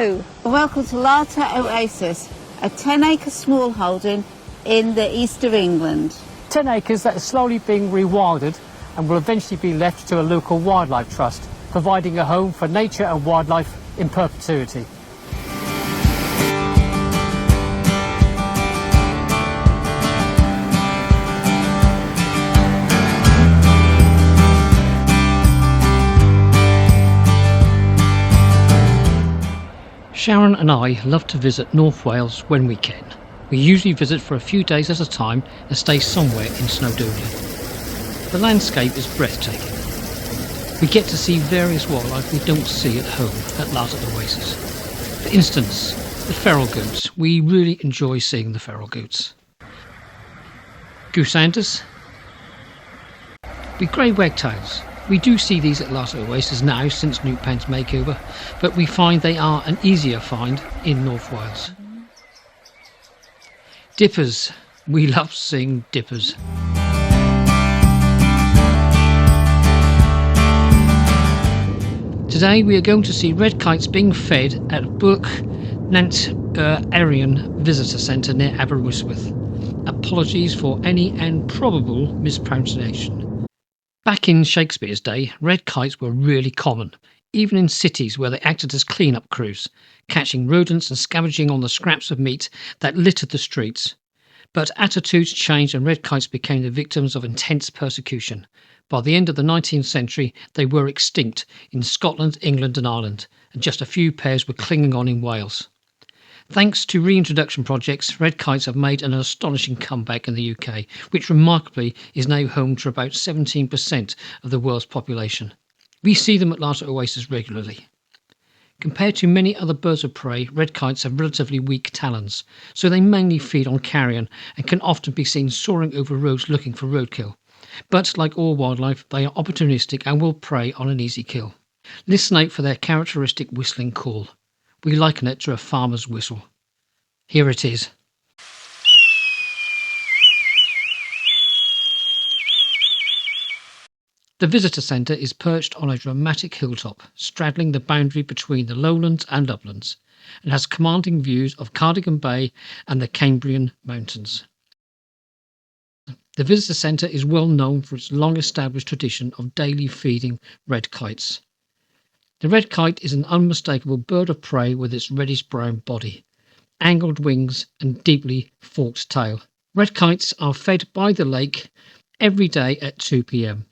Hello, and welcome to L Oasis, a 10-acre smallholding in the east of England. 10 acres that is slowly being rewilded and will eventually be left to a local wildlife trust, providing a home for nature and wildlife in perpetuity. Sharon and I love to visit North Wales when we can. We usually visit for a few days at a time and stay somewhere in Snowdonia. The landscape is breathtaking. We get to see various wildlife we don't see at home at L Oasis. For instance, the feral goats. We really enjoy seeing the feral goats. Goosanthers. With grey wagtails. We do see these at L Oasis now since New Penn's makeover, but we find they are an easier find in North Wales. Dippers. We love seeing dippers. Today we are going to see red kites being fed at Bwlch Nant Arian Visitor Centre near Aberystwyth. Apologies for any and probable mispronunciation. Back in Shakespeare's day, red kites were really common, even in cities where they acted as clean-up crews, catching rodents and scavenging on the scraps of meat that littered the streets. But attitudes changed and red kites became the victims of intense persecution. By the end of the 19th century, they were extinct in Scotland, England and Ireland, and just a few pairs were clinging on in Wales. Thanks to reintroduction projects, red kites have made an astonishing comeback in the UK, which remarkably is now home to about 17% of the world's population. We see them at L Oasis regularly. Compared to many other birds of prey, red kites have relatively weak talons, so they mainly feed on carrion and can often be seen soaring over roads looking for roadkill. But like all wildlife, they are opportunistic and will prey on an easy kill. Listen out for their characteristic whistling call. We liken it to a farmer's whistle. Here it is. The visitor centre is perched on a dramatic hilltop, straddling the boundary between the lowlands and uplands, and has commanding views of Cardigan Bay and the Cambrian Mountains. The visitor centre is well known for its long-established tradition of daily feeding red kites. The red kite is an unmistakable bird of prey with its reddish-brown body, angled wings and deeply forked tail. Red kites are fed by the lake every day at 2 p.m.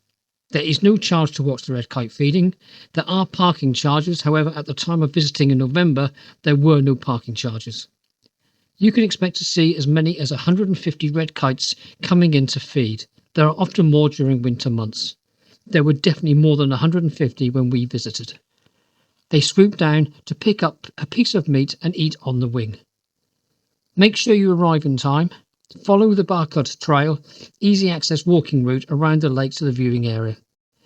There is no charge to watch the red kite feeding. There are parking charges, however at the time of visiting in November there were no parking charges. You can expect to see as many as 150 red kites coming in to feed. There are often more during winter months. There were definitely more than 150 when we visited. They swoop down to pick up a piece of meat and eat on the wing. Make sure you arrive in time. Follow the Barcud Trail, easy access walking route around the lake to the viewing area.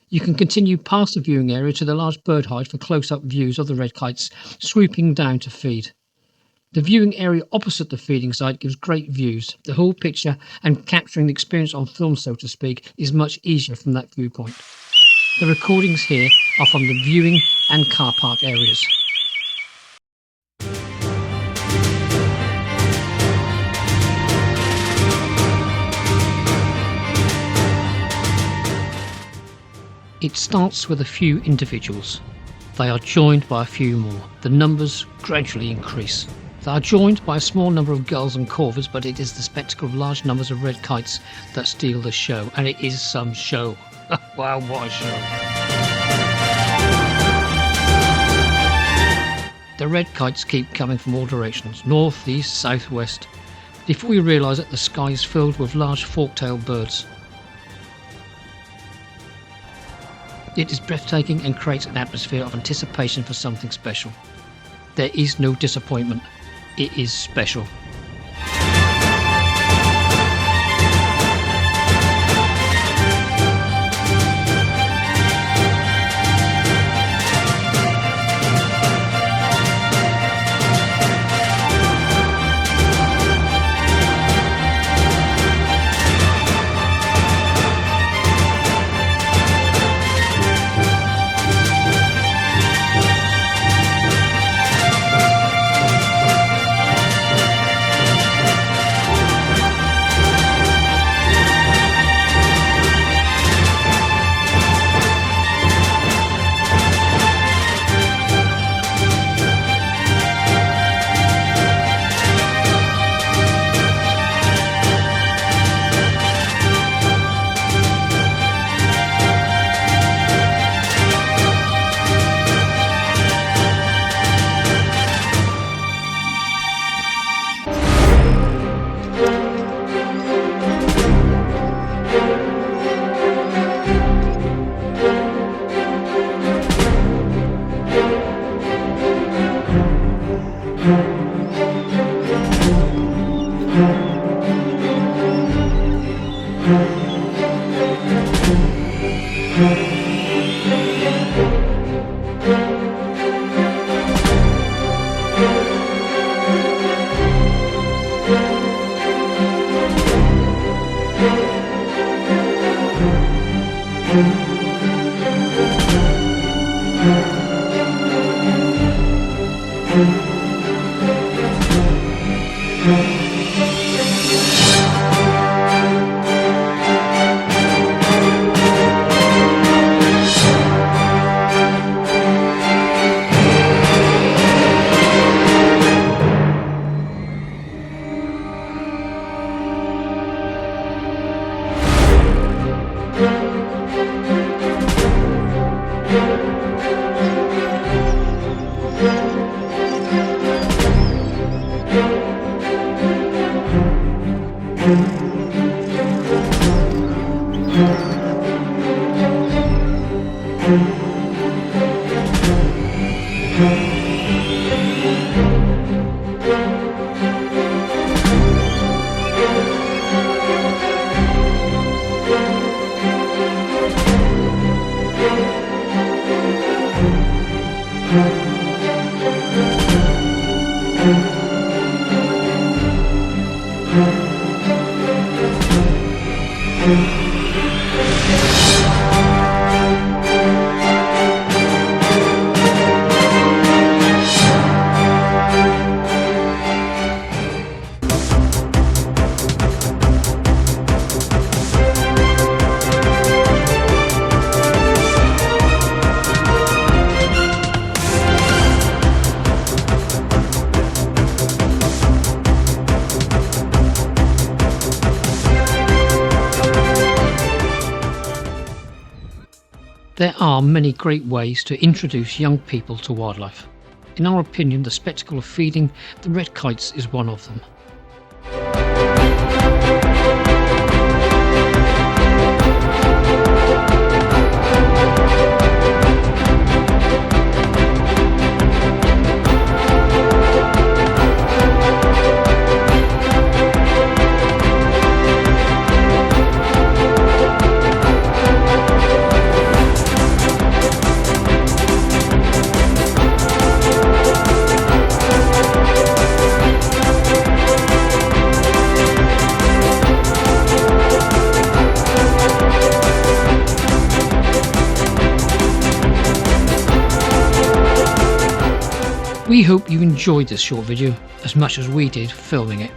You can continue past the viewing area to the large bird hide for close-up views of the red kites swooping down to feed. The viewing area opposite the feeding site gives great views. The whole picture and capturing the experience on film, so to speak, is much easier from that viewpoint. The recordings here are from the viewing and car park areas. It starts with a few individuals. They are joined by a few more. The numbers gradually increase. They are joined by a small number of gulls and corvids, but it is the spectacle of large numbers of red kites that steal the show, and it is some show. Wow, what a show. The red kites keep coming from all directions, north, east, south, west. Before you realise it, the sky is filled with large fork-tailed birds. It is breathtaking and creates an atmosphere of anticipation for something special. There is no disappointment. It is special. There are many great ways to introduce young people to wildlife. In our opinion, the spectacle of feeding the red kites is one of them. We hope you enjoyed this short video as much as we did filming it.